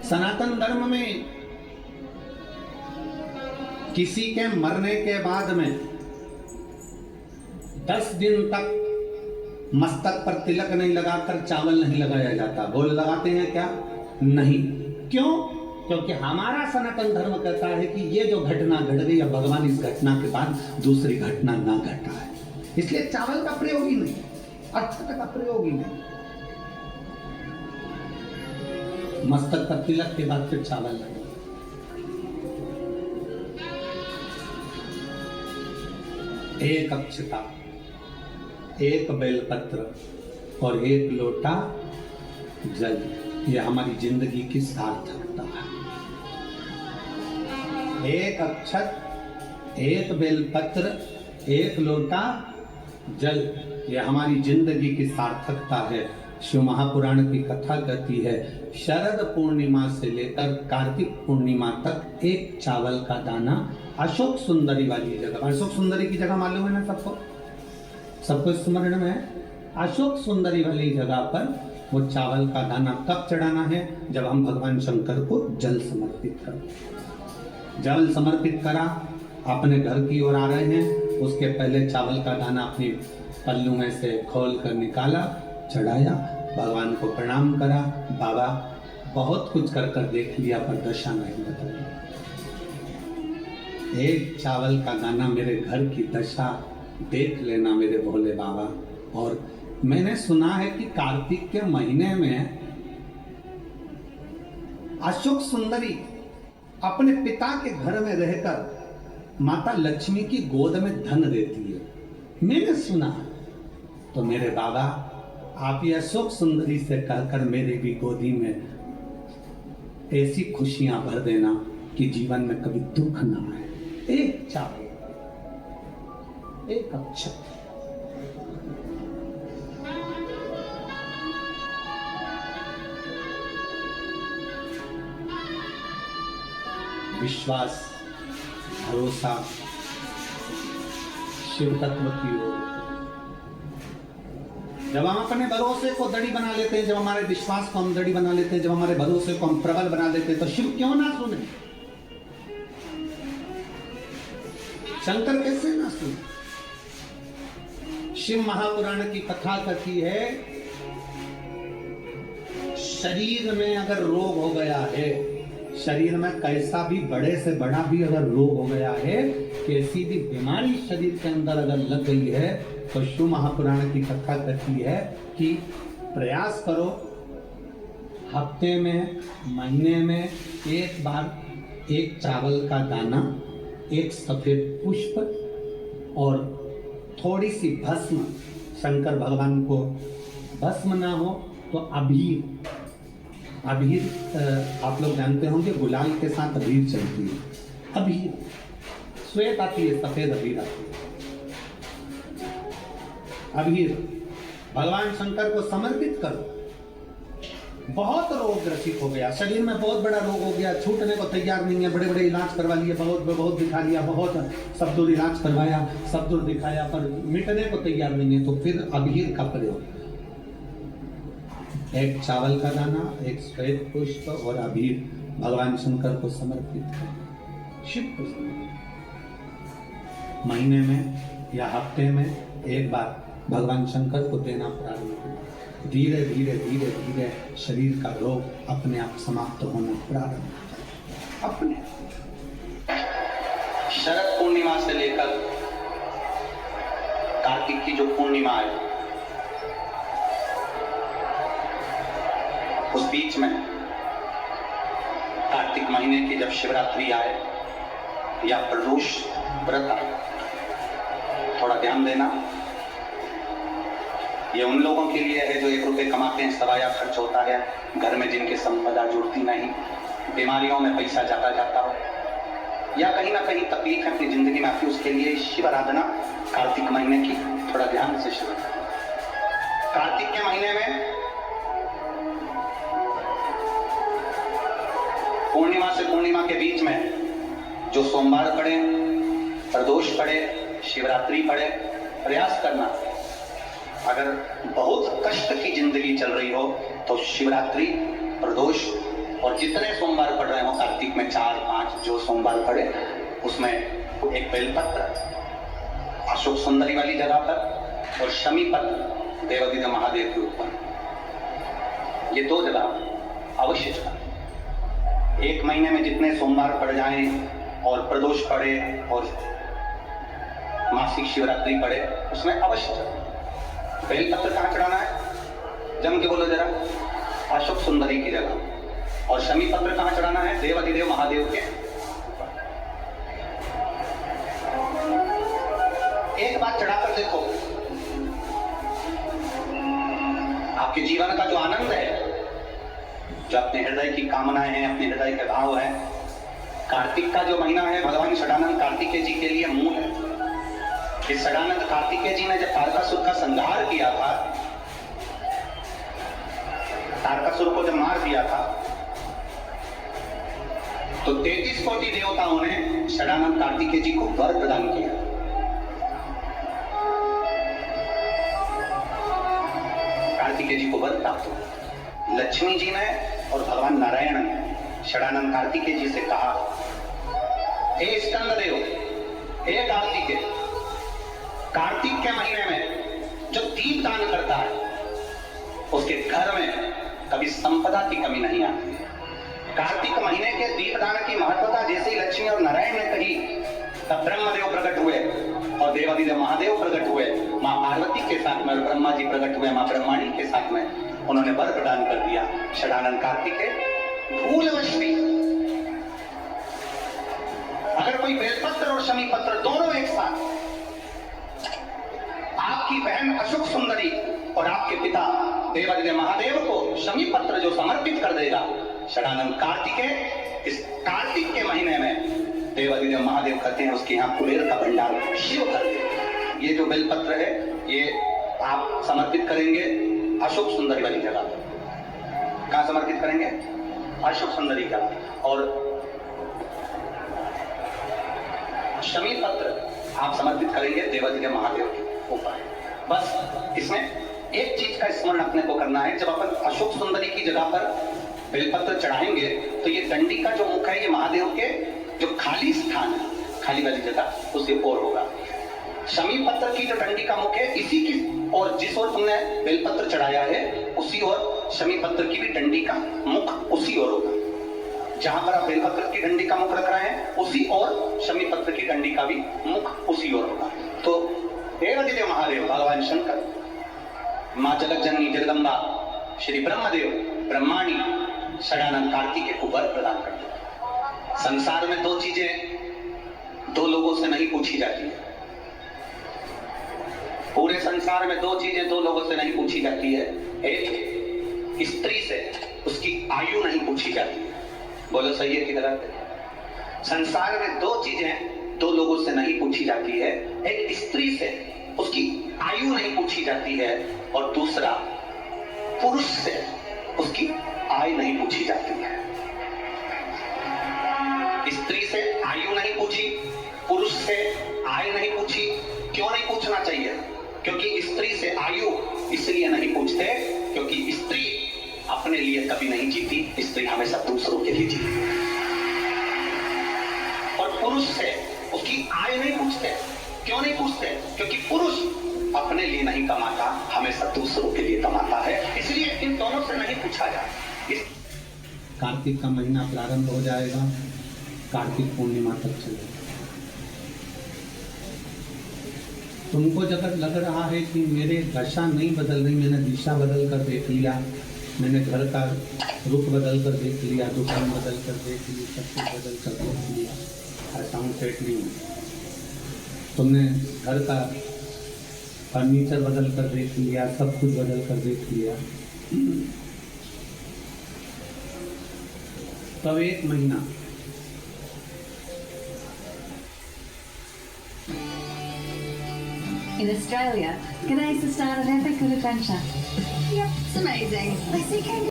सनातन धर्म में किसी के मरने के बाद में 10 दिन तक मस्तक पर तिलक नहीं लगाकर चावल नहीं लगाया जाता। बोल लगाते हैं क्या? नहीं। क्यों? क्योंकि हमारा सनातन धर्म कहता है कि ये जो घटना घट गई है, भगवान इस घटना के बाद दूसरी घटना ना घटा है, इसलिए चावल का प्रयोग ही नहीं, अक्षत का प्रयोग ही नहीं। मस्तक पर तिलक के बाद फिर चावल लगे। एक अक्षता, एक बेलपत्र और एक लोटा जल, यह हमारी जिंदगी की सार्थकता है। एक अक्षत, एक बेलपत्र, एक लोटा जल, यह हमारी जिंदगी की सार्थकता है। शिव महापुराण की कथा कहती है, शरद पूर्णिमा से लेकर कार्तिक पूर्णिमा तक एक चावल का दाना अशोक सुंदरी वाली जगह, अशोक सुंदरी की जगह मालूम है ना सबको, सबको स्मरण में है। अशोक सुंदरी वाली जगह पर वो चावल का दाना कब चढ़ाना है? जब हम भगवान शंकर को जल समर्पित करें। जल समर्पित करा, अपने घर की ओर आ रहे हैं, उसके पहले चावल का दाना अपनी पल्लू में से खोल कर निकाला, चढ़ाया, भगवान को प्रणाम करा। बाबा बहुत कुछ कर कर देख लिया पर दशा नहीं बदली। एक चावल का दाना मेरे घर की दशा देख लेना मेरे भोले बाबा। और मैंने सुना है कि कार्तिक के महीने में अशोक सुंदरी अपने पिता के घर में रहकर माता लक्ष्मी की गोद में धन देती है, मैंने सुना। तो मेरे बाबा आप ये अशोक सुंदरी से कहकर मेरे भी गोदी में ऐसी खुशियां भर देना कि जीवन में कभी दुख ना आए। एक चावल, एक अक्षत, विश्वास, भरोसा शिव तत्व की ओर। जब हम अपने भरोसे को दड़ी बना लेते हैं, जब हमारे विश्वास को हम दड़ी बना लेते हैं, जब हमारे भरोसे को हम प्रबल बना लेते हैं, तो शिव क्यों ना सुने? शंकर कैसे ना सुने? शिव महापुराण की कथा कहती है, शरीर में अगर रोग हो गया है, शरीर में कैसा भी बड़े से बड़ा भी अगर रोग हो गया है, कैसी भी बीमारी शरीर के अंदर अगर लग गई है, तो शिव महापुराण की कथा कहती है कि प्रयास करो, हफ्ते में, महीने में एक बार एक चावल का दाना, एक सफेद पुष्प और थोड़ी सी भस्म, शंकर भगवान को भस्म ना हो तो अबीर, अबीर आप लोग जानते होंगे, गुलाल के साथ अबीर चलती है, अबीर श्वेत आती है, सफेद अबीर आती है, अबीर भगवान शंकर को समर्पित करो। बहुत रोग ग्रसित हो गया, शरीर में बहुत बड़ा रोग हो गया, छूटने को तैयार नहीं है, बड़े बड़े इलाज करवा लिए, बहुत दिखा लिया, बहुत सब दूर इलाज करवाया, सब दूर दिखाया, पर मिटने को तैयार नहीं है, तो फिर अबीर का प्रयोग, एक चावल का दाना, एक श्वेत पुष्प और अबीर भगवान शंकर को समर्पित करें, शिव को समर्पित। महीने में या हफ्ते में एक बार भगवान शंकर को देना प्रारंभ करें। धीरे धीरे धीरे धीरे शरीर का रोग अपने आप समाप्त होना प्रारंभ हो जाए। अपने शरद पूर्णिमा से लेकर कार्तिक की जो पूर्णिमा है, उस बीच में कार्तिक महीने की जब शिवरात्रि आए या प्रदोष व्रत आए, थोड़ा ध्यान देना। ये उन लोगों के लिए है जो 1 रुपए कमाते हैं, सवाया खर्च होता है, घर में जिनके संपदा जुड़ती नहीं, बीमारियों में पैसा जाता जाता हो, या कहीं ना कहीं तकलीफ अपनी जिंदगी में आती, उसके लिए शिव आराधना कार्तिक महीने की थोड़ा ध्यान से शुरू करें। कार्तिक के महीने में पूर्णिमा से पूर्णिमा के बीच में जो सोमवार पड़े, प्रदोष पड़े, शिवरात्रि पड़े, प्रयास करना। अगर बहुत कष्ट की जिंदगी चल रही हो तो शिवरात्रि, प्रदोष और जितने सोमवार पड़ रहे हो कार्तिक में 4-5 जो सोमवार पड़े उसमें एक बेलपत्र अशोक सुंदरी वाली जगह पर और शमी पत्र देवादिदेव महादेव के ऊपर, ये 2 जगह अवश्य चढ़ाएं। 1 महीने में जितने सोमवार पड़ जाएं और प्रदोष पड़े और मासिक शिवरात्रि पड़े उसमें अवश्य चढ़ाएं। बेलपत्र कहाँ चढ़ाना है? जम के बोलो जरा। अशोक सुंदरी की जगह। और शमी पत्र कहाँ चढ़ाना है? देवादिदेव महादेव के। एक बात चढ़ाकर देखो, आपके जीवन का जो आनंद है, जो अपने हृदय की कामनाएं हैं, अपने हृदय के भाव हैं, कार्तिक का जो महीना है भगवान षडानंद कार्तिकेय जी के लिए मूल है। इस षडानंद कार्तिकेय जी ने जब तारकासुर का संहार किया था, तारकासुर को जब मार दिया था, तो 33 कोटि देवताओं ने षडानंद कार्तिकेय जी को वर प्रदान किया। कार्तिकेय जी को वर प्राप्त हुआ। लक्ष्मी जी ने और भगवान नारायण ने षडानंद कार्तिकेय जी से कहा, हे स्कंद देव, हे कार्तिकेय, कार्तिक के महीने में जो दीप दान करता है उसके घर में कभी संपदा की कमी नहीं आती। कार्तिक महीने के दीपदान की महत्वता जैसे ही लक्ष्मी और नारायण ने कही, तब ब्रह्मदेव प्रकट हुए और देवादिदेव महादेव प्रकट हुए, मां पार्वती के साथ में, और ब्रह्मा जी प्रकट हुए मां ब्रह्माणी के साथ में। उन्होंने वर प्रदान कर दिया। षडानंद कार्तिकेय भूलवश भी अगर कोई बेलपत्र और शमी पत्र दोनों एक साथ, आपकी बहन अशोक सुंदरी और आपके पिता देवादिदेव महादेव को शमी पत्र जो समर्पित कर देगा, षडानंद कार्तिकेय इस कार्तिक के महीने में देवादिदेव महादेव कहते हैं उसके यहाँ कुबेर का भंडार शिव कर देगा। ये जो बेलपत्र है ये आप समर्पित करेंगे अशोक सुंदरी वाली जगह। कहाँ समर्पित करेंगे? अशोक सुंदरी का। और शमी पत्र आप समर्पित करेंगे देवादिदेव महादेव के ऊपर। बस इसमें एक चीज का स्मरण अपने को करना है, जब अपन अशोक सुंदरी की जगह पर बेलपत्र चढ़ाएंगे तो ये डंडी का जो मुख है ये महादेव के जो खाली स्थान है, खाली वाली जगह उसके ओर होगा। शमी पत्र की जो डंडी का मुख है इसी की और जिस ओर तुमने बेलपत्र चढ़ाया है उसी ओर शमी पत्र की भी डंडी का मुख उसी ओर होगा। जहां पर आप बेलपत्र की डंडी का मुख रख रहे हैं उसी ओर शमी पत्र की डंडी का भी मुख उसी ओर होगा। तो देवादिदेव महादेव भगवान शंकर, मां जगत जननी जगदम्बा, श्री ब्रह्मदेव ब्रह्माणी षडानंद कार्तिकेय को वर प्रदान करते हैं। संसार में 2 चीजें 2 लोगों से नहीं पूछी जाती है। पूरे संसार में 2 चीजें 2 लोगों से नहीं पूछी जाती है। एक, स्त्री से उसकी आयु नहीं पूछी जाती। बोलो सही है कि गलत है? संसार में 2 चीजें 2 लोगों से नहीं पूछी जाती है। एक, स्त्री से उसकी आयु नहीं पूछी जाती है, और दूसरा, पुरुष से उसकी आय नहीं पूछी जाती है। स्त्री से आयु नहीं पूछी, पुरुष से आय नहीं पूछी। क्यों नहीं पूछना चाहिए? क्योंकि स्त्री से आयु इसलिए नहीं पूछते क्योंकि स्त्री अपने लिए कभी नहीं जीती, स्त्री हमेशा दूसरों के लिए जीती। और पुरुष से उसकी आय नहीं पूछते। क्यों नहीं पूछते? क्योंकि पुरुष अपने लिए नहीं कमाता, हमेशा दूसरों के लिए कमाता है, इसलिए इन दोनों से नहीं पूछा जाए। कार्तिक का महीना प्रारंभ हो जाएगा, कार्तिक पूर्णिमा तक चलेगा। तुमको जब लग रहा है कि मेरे दशा नहीं बदल रही, मैंने दिशा बदल कर देख लिया, मैंने घर का रुख बदल कर देख लिया, दुकान बदल कर देख ली, सब कुछ बदल कर देख लिया, ऐसा हूँ सेट नहीं हूँ। तुमने घर का फर्नीचर बदल कर देख लिया, सब कुछ बदल कर देख लिया, तब 1 महीना In Australia, G'day's the start of every good adventure. Yep, it's amazing. I see